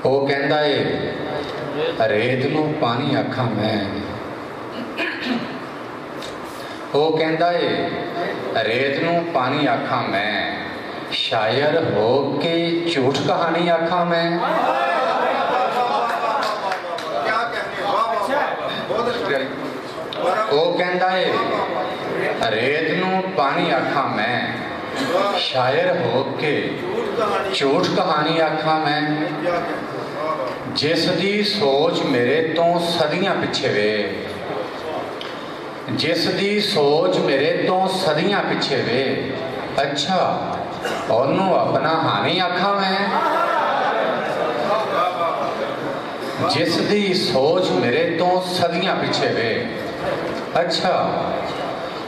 वो कहता है रेत नूं पानी आखा मैं। वो कहता है रेत नूं पानी आखा मैं, शायर हो के झूठ कहानी आखा मैं। वो कहता है रेत नूं पानी आखा मैं, शायर हो के झूठ कहानी आखा मैं। जिस दी सोच मेरे तो सदियां पिछे वे, जिस दी सोच मेरे तो सदियां पिछे वे, अच्छा ओनू अपना हानी आखा मैं। जिस दी सोच मेरे तो सदियां पिछे वे, अच्छा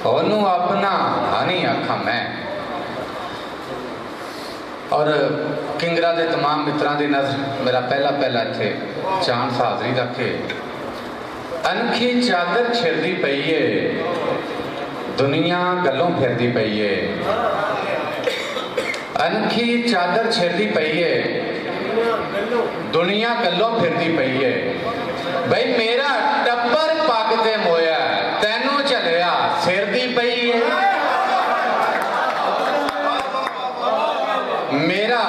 ओनू अपना हानी आखा मैं। और किंगरा के तमाम मित्रों की नज़र मेरा पहला इत्थे चांस हाज़री रखे। अनखी चादर छिड़दी पई है, दुनिया गलों फिरदी पई है। अनखी चादर छिड़दी पई है, दुनिया गलों फिरदी पई है। भाई मेरा टब्बर पग ते मोया, तैनू झलिया सिर दी पई है। मेरा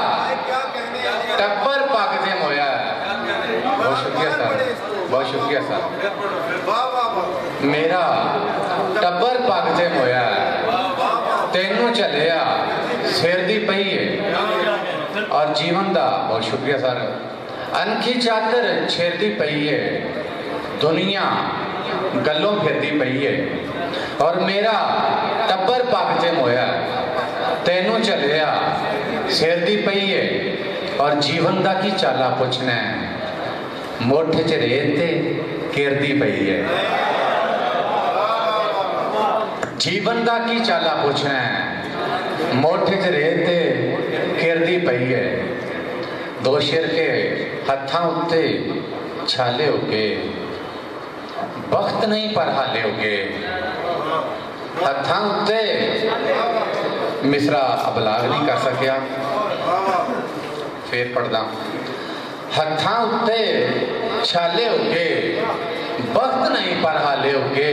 टब्बर पग ते मोया। बहुत शुक्रिया सर, बहुत शुक्रिया सर। मेरा टब्बर पग ते मोया, तैनू झलिया सिर दी पई है। और जीवन का बहुत शुक्रिया सर। अनखी चादर छेड़ती पई है, दुनिया गलों फिरदी पई है। और मेरा टब्बर पग ते मोया, तैनू झलिया सिर दी पई है। और जीवन का की चाला पुछना है, मोठे च रेत किरदी पई है। जीवन का की चाला पुछना है, मोठे च रेत किरदी पई है। दो सिर के हत्थां उत्ते छाले होके, वक्त नहीं पर हाले होके। हत्थां उत्ते मिसरा अबलाग नहीं कर सकिया, फिर पढ़दा। हत्थां उत्ते छाले होके, वक्त नहीं पर हाले होके।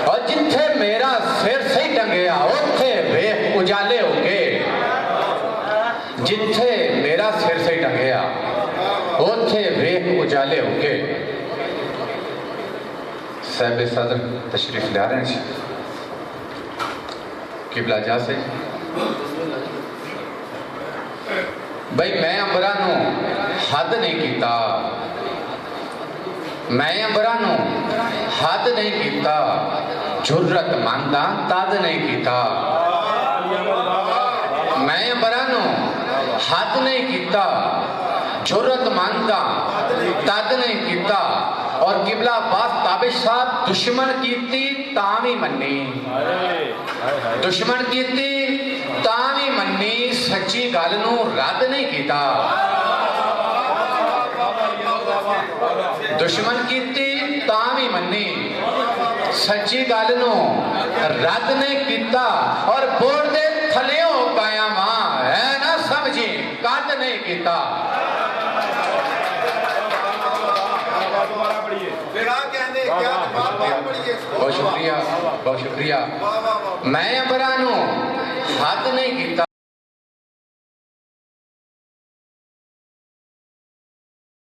और जिथे मेरा सिर सही टंगया, उत्थे वेख उजाले होके। जिथे मेरा सिर सही टंगया, उत्थे वेख उजाले होके। साहिब सदर तशरीफ ला रहे हैं, किबला जा से। भाई मैं अंबरा नू हद नहीं किया, मैं अंबरा नू हद नहीं किया, जुर्रत मंदा तद नहीं किया। मैं अंबरा नू हद नहीं किया, जुर्रत मंदा तद नहीं किया। और किबला अब्बास ताबिश साहब दुश्मन कीती तां भी मन्नी, दुश्मन कीती तां भी मन्नी, सच्ची गल नू रद्द नहीं किया। दुश्मन कीती तां भी मन्नी, सच्ची गल नू रद्द नहीं किया। और बोर्ड दे थले हो पाया मां है ना समझी, कद नहीं किया। बहुत शुक्रिया, बहुत शुक्रिया। मैं अंबरा नू हद नहीं किया,